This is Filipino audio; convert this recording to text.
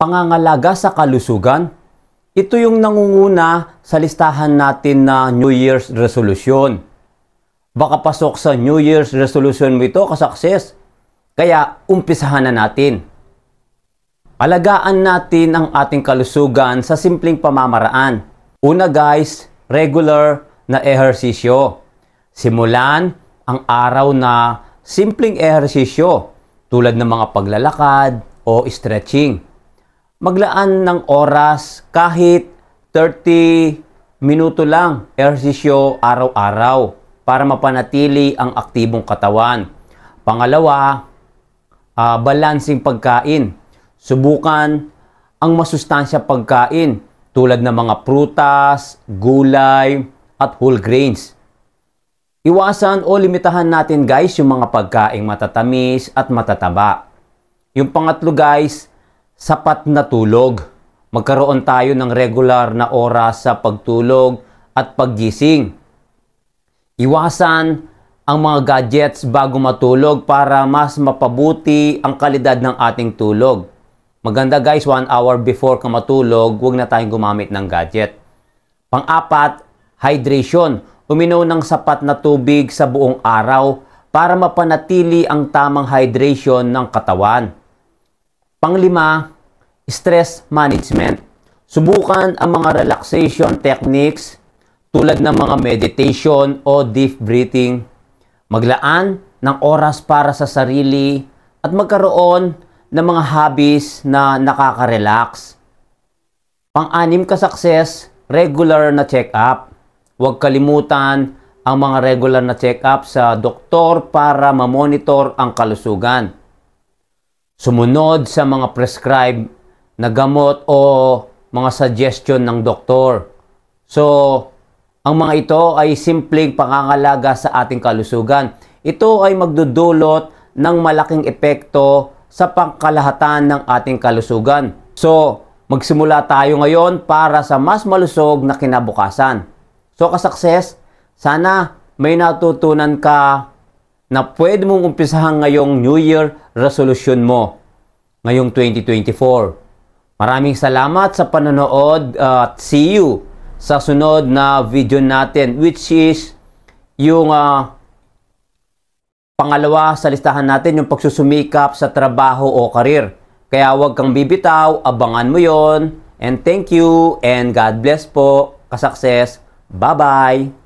Pangangalaga sa kalusugan. Ito yung nangunguna sa listahan natin na New Year's resolution. Baka pasok sa New Year's resolution mo ito, ka-success. Kaya umpisahan na natin. Alagaan natin ang ating kalusugan sa simpleng pamamaraan. Una guys, regular na ehersisyo. Simulan ang araw na simpleng ehersisyo tulad ng mga paglalakad o stretching. Maglaan ng oras kahit 30 minuto lang ehersisyo araw-araw para mapanatili ang aktibong katawan. Pangalawa, balancing pagkain. Subukan ang masustansya pagkain tulad ng mga prutas, gulay, at whole grains. Iwasan o limitahan natin guys yung mga pagkaing matatamis at matataba. Yung pangatlo guys, sapat na tulog. Magkaroon tayo ng regular na oras sa pagtulog at paggising. Iwasan ang mga gadgets bago matulog para mas mapabuti ang kalidad ng ating tulog. Maganda guys, 1 hour before ka matulog, huwag na tayong gumamit ng gadget. Pang-apat, hydration. Uminom ng sapat na tubig sa buong araw para mapanatili ang tamang hydration ng katawan. Panglima, stress management. Subukan ang mga relaxation techniques tulad ng mga meditation o deep breathing. Maglaan ng oras para sa sarili at magkaroon ng mga hobbies na nakaka-relax. Pang-anim ka-success, regular na check-up. Huwag kalimutan ang mga regular na check-up sa doktor para ma-monitor ang kalusugan. Sumunod sa mga prescribed na gamot o mga suggestion ng doktor. So, ang mga ito ay simpleng pangangalaga sa ating kalusugan. Ito ay magdudulot ng malaking epekto sa pangkalahatan ng ating kalusugan. So, magsimula tayo ngayon para sa mas malusog na kinabukasan. So, ka-success, sana may natutunan ka na pwede mong umpisahan ngayong New Year resolution mo ngayong 2024. Maraming salamat sa panonood at see you sa sunod na video natin, which is yung pangalawa sa listahan natin, yung pagsusumikap sa trabaho o karir. Kaya huwag kang bibitaw, abangan mo yon. And thank you and God bless po, ka-success. Bye-bye!